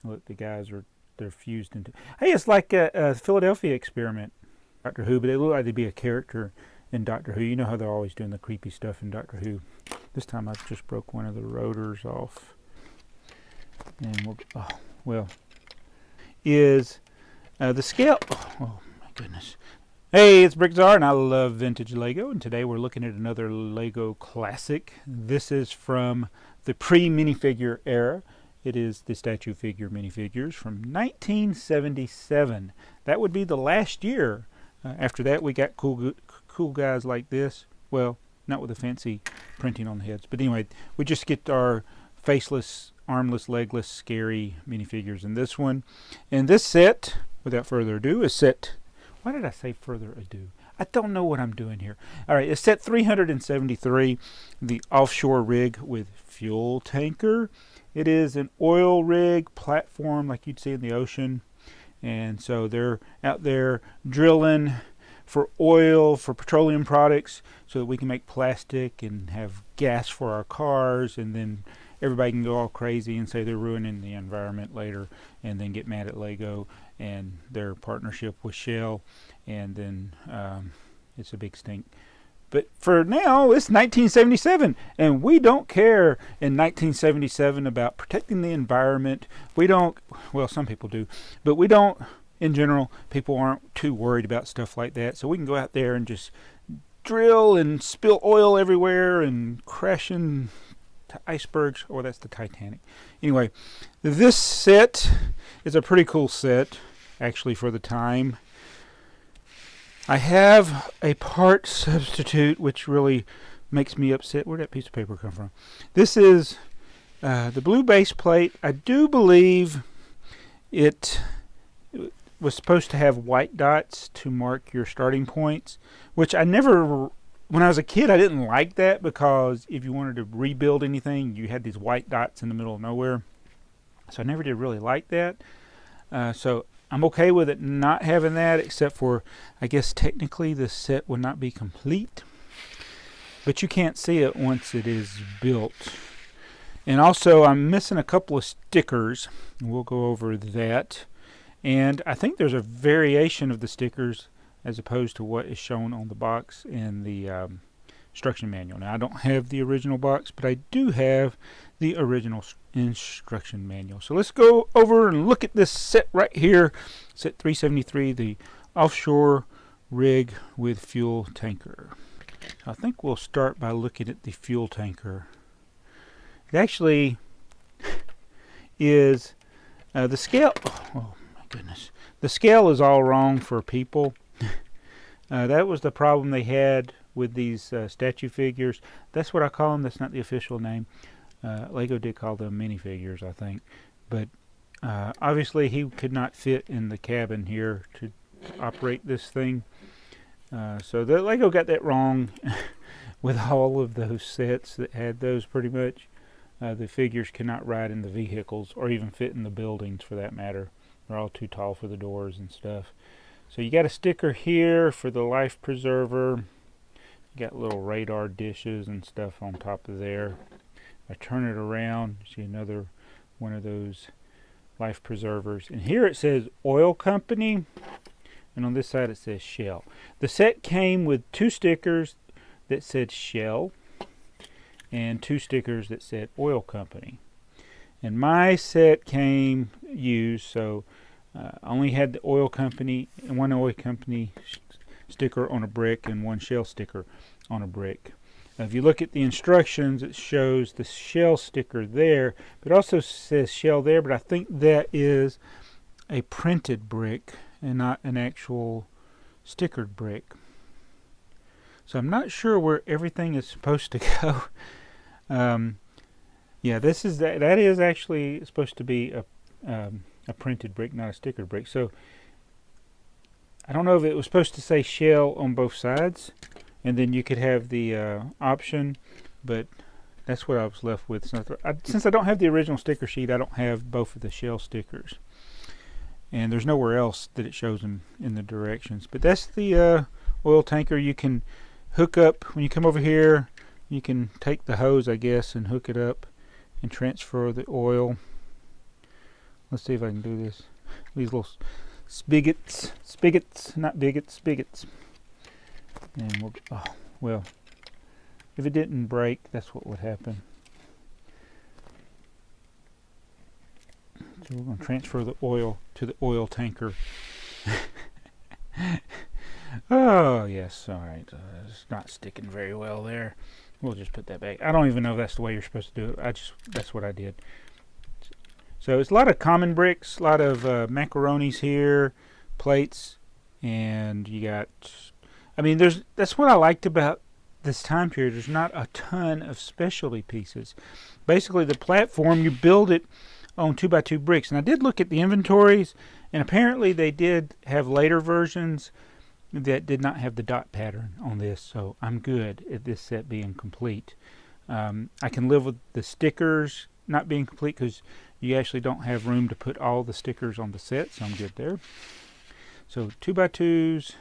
Look, the guys they're fused into. Hey, it's like a Philadelphia experiment, Doctor Who, but they look like they'd be a character in Doctor Who. You know how they're always doing the creepy stuff in Doctor Who. This time I just broke one of the rotors off, and is the scale. Oh my goodness. Hey, it's BrickTsar, and I love vintage Lego, and today we're looking at another Lego classic. This is from the pre-minifigure era. It is the statue figure minifigures from 1977. That would be the last year. After that, we got cool guys like this. Well, not with the fancy printing on the heads, but anyway, we just get our faceless, armless, legless, scary minifigures in this one. And this set, without further ado, is set. Why did I say further ado? I don't know what I'm doing here. All right, it's set 373, the Offshore rig with fuel tanker. It is an oil rig platform like you'd see in the ocean. And so they're out there drilling for oil, for petroleum products, so that we can make plastic and have gas for our cars, and then everybody can go all crazy and say they're ruining the environment later, and then get mad at Lego and their partnership with Shell, and then it's a big stink. But for now, it's 1977, and we don't care in 1977 about protecting the environment. We don't, well, some people do, but we don't, in general. People aren't too worried about stuff like that, so we can go out there and just drill and spill oil everywhere and crash into icebergs. Or that's the Titanic. Anyway, this set is a pretty cool set, actually, for the time. I have a part substitute, which really makes me upset. Where'd that piece of paper come from? This is the blue base plate. I do believe it was supposed to have white dots to mark your starting points, which I never, when I was a kid, I didn't like that, because if you wanted to rebuild anything, you had these white dots in the middle of nowhere. So I never did really like that. So I'm okay with it not having that, except for, I guess technically this set would not be complete, but you can't see it once it is built. And also I'm missing a couple of stickers, and we'll go over that. And I think there's a variation of the stickers as opposed to what is shown on the box in the instruction manual. Now, I don't have the original box, but I do have the original instruction manual. So let's go over and look at this set right here. Set 373, the Offshore rig with fuel tanker. I think we'll start by looking at the fuel tanker. It actually is the scale. Oh my goodness. The scale is all wrong for people. That was the problem they had with these statue figures. That's what I call them. That's not the official name. Lego did call them minifigures, I think. But obviously he could not fit in the cabin here to operate this thing. So the Lego got that wrong with all of those sets that had those pretty much. The figures cannot ride in the vehicles or even fit in the buildings for that matter. They're all too tall for the doors and stuff. So you got a sticker here for the life preserver. You got little radar dishes and stuff on top of there. I turn it around, see another one of those life preservers. And here it says Oil Company, and on this side it says Shell. The set came with two stickers that said Shell and two stickers that said Oil Company. And my set came used, so I only had the Oil Company and one Oil Company sticker on a brick and one Shell sticker on a brick. Now, if you look at the instructions, it shows the Shell sticker there, but it also says Shell there, but I think that is a printed brick and not an actual stickered brick. So I'm not sure where everything is supposed to go. Yeah, that is actually supposed to be a printed brick, not a stickered brick. So I don't know if it was supposed to say Shell on both sides, and then you could have the option, but that's what I was left with. Since I don't have the original sticker sheet, I don't have both of the Shell stickers. And there's nowhere else that it shows them in the directions. But that's the oil tanker. You can hook up, when you come over here, you can take the hose, I guess, and hook it up and transfer the oil Let's see if I can do this. These little spigots, not bigots, spigots. And we'll, oh, well, if it didn't break, that's what would happen. So we're going to transfer the oil to the oil tanker. Oh, yes, all right. It's not sticking very well there. We'll just put that back. I don't even know if that's the way you're supposed to do it. That's what I did. So it's a lot of common bricks, a lot of macaronis here, plates, and you got, I mean, that's what I liked about this time period. There's not a ton of specialty pieces. Basically, the platform, you build it on 2x2 bricks. And I did look at the inventories, and apparently they did have later versions that did not have the dot pattern on this, so I'm good at this set being complete. I can live with the stickers not being complete because you actually don't have room to put all the stickers on the set, so I'm good there. So 2x2s,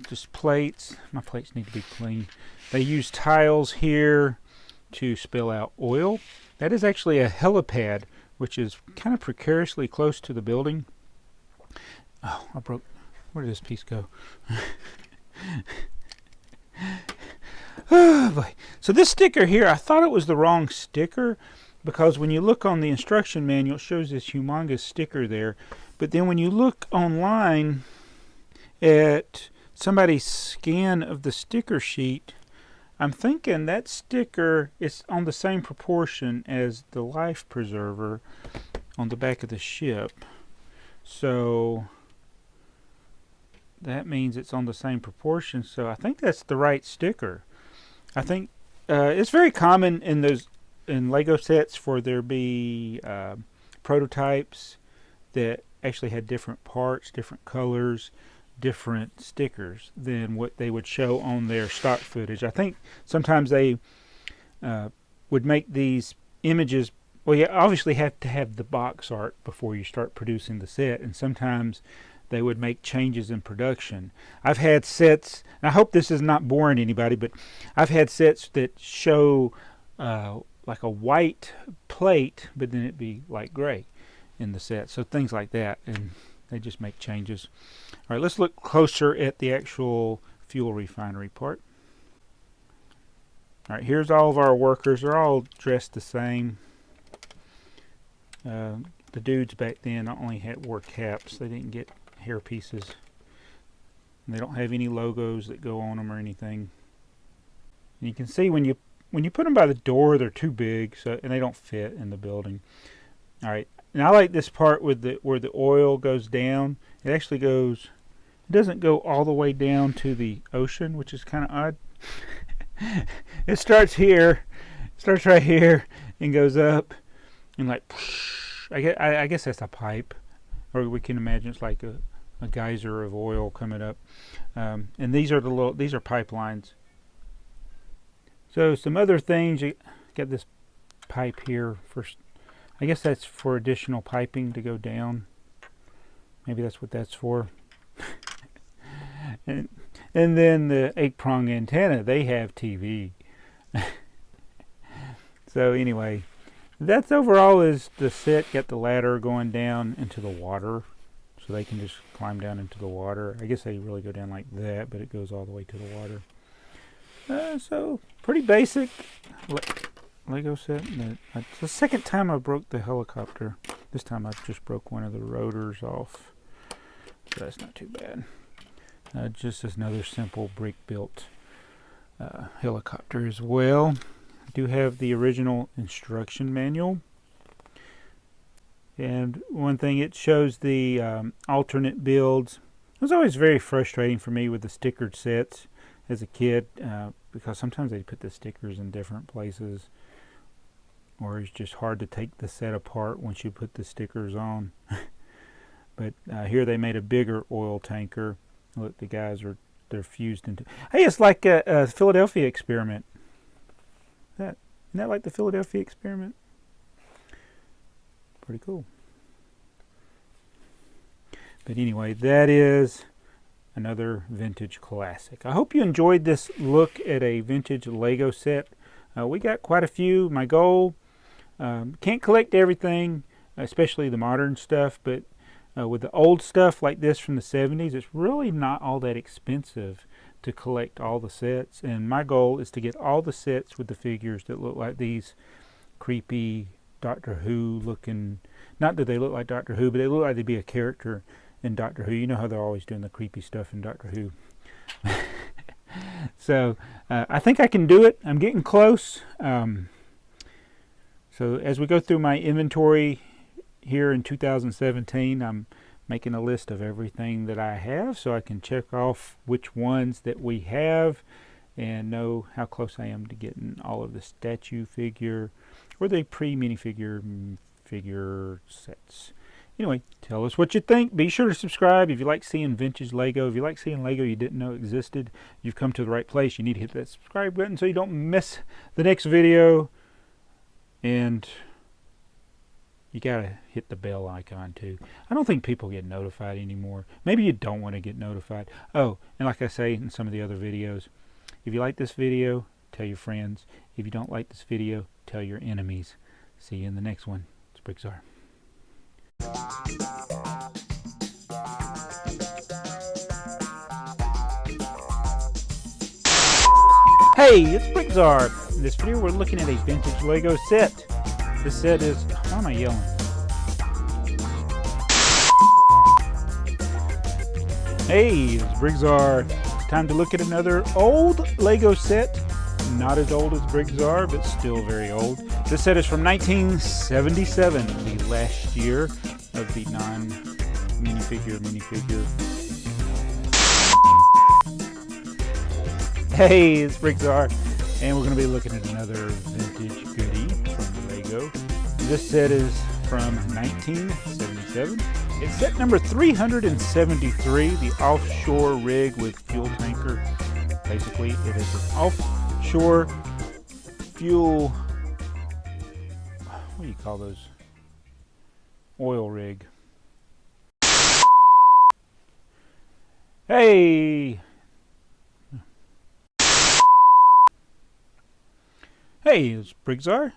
just plates. My plates need to be clean. They use tiles here to spill out oil. That is actually a helipad, which is kind of precariously close to the building. Oh, I broke. Where did this piece go? Oh boy. So this sticker here, I thought it was the wrong sticker, because when you look on the instruction manual, it shows this humongous sticker there. But then when you look online at somebody's scan of the sticker sheet, I'm thinking that sticker is on the same proportion as the life preserver on the back of the ship. So that means it's on the same proportion. So I think that's the right sticker. I think it's very common in Lego sets for there be prototypes that actually had different parts, different colors, different stickers than what they would show on their stock footage. I think sometimes they would make these images, well, you obviously have to have the box art before you start producing the set, and sometimes they would make changes in production. I've had sets, and I hope this is not boring anybody, but I've had sets that show like a white plate, but then it'd be like gray in the set. So things like that, and they just make changes. All right, let's look closer at the actual fuel refinery part. All right, here's all of our workers. They're all dressed the same. The dudes back then only wore caps. They didn't get hair pieces. And they don't have any logos that go on them or anything. And you can see when you put them by the door, they're too big, so and they don't fit in the building. All right, and I like this part with where the oil goes down. It actually goes. It doesn't go all the way down to the ocean, which is kind of odd. It starts here, starts right here, and goes up, and like, I guess that's a pipe, or we can imagine it's like a geyser of oil coming up. And these are pipelines. So some other things, you got this pipe here first. I guess that's for additional piping to go down. Maybe that's what that's for. and then the 8-prong antenna, they have TV. So anyway, that's overall is the set. Got the ladder going down into the water, so they can just climb down into the water. I guess they really go down like that, but it goes all the way to the water. So pretty basic Lego set. It's the second time I broke the helicopter. This time I just broke one of the rotors off, so that's not too bad. Just as another simple brick built helicopter as well. I do have the original instruction manual, and one thing, it shows the alternate builds. It was always very frustrating for me with the stickered sets as a kid, because sometimes they put the stickers in different places, or it's just hard to take the set apart once you put the stickers on. But here they made a bigger oil tanker. Look, the guys they're fused into. Hey, it's like a Philadelphia experiment. Isn't that like the Philadelphia experiment? Pretty cool. But anyway, that is another vintage classic. I hope you enjoyed this look at a vintage Lego set. We got quite a few. My goal, can't collect everything. especially the modern stuff, but with the old stuff like this from the 70s, it's really not all that expensive to collect all the sets. And my goal is to get all the sets with the figures that look like these creepy Doctor Who looking, not that they look like Doctor Who, but they look like they'd be a character in Doctor Who. You know how they're always doing the creepy stuff in Doctor Who. So I think I can do it. I'm getting close. So as we go through my inventory here in 2017, I'm making a list of everything that I have so I can check off which ones that we have and know how close I am to getting all of the statue figure or the pre-minifigure figure sets. Anyway, tell us what you think. Be sure to subscribe if you like seeing vintage Lego. If you like seeing Lego you didn't know existed, you've come to the right place. You need to hit that subscribe button so you don't miss the next video. And you gotta hit the bell icon too. I don't think people get notified anymore. Maybe you don't want to get notified. Oh, and like I say in some of the other videos, if you like this video, tell your friends. If you don't like this video, tell your enemies. See you in the next one. It's BrickTsar. Hey, it's BrickTsar. In this video we're looking at a vintage Lego set. This set is, why am I yelling? Hey, it's BrickTsar. It's time to look at another old Lego set. Not as old as BrickTsar, but still very old. This set is from 1977, the last year of the non-minifigure. Hey, it's BrickTsar, and we're going to be looking at another vintage goodie from Lego. This set is from 1977. It's set number 373, the Offshore rig with fuel tanker. Basically, it is an offshore fuel, what do you call those? Oil rig. Hey! Hey, it's BrickTsar.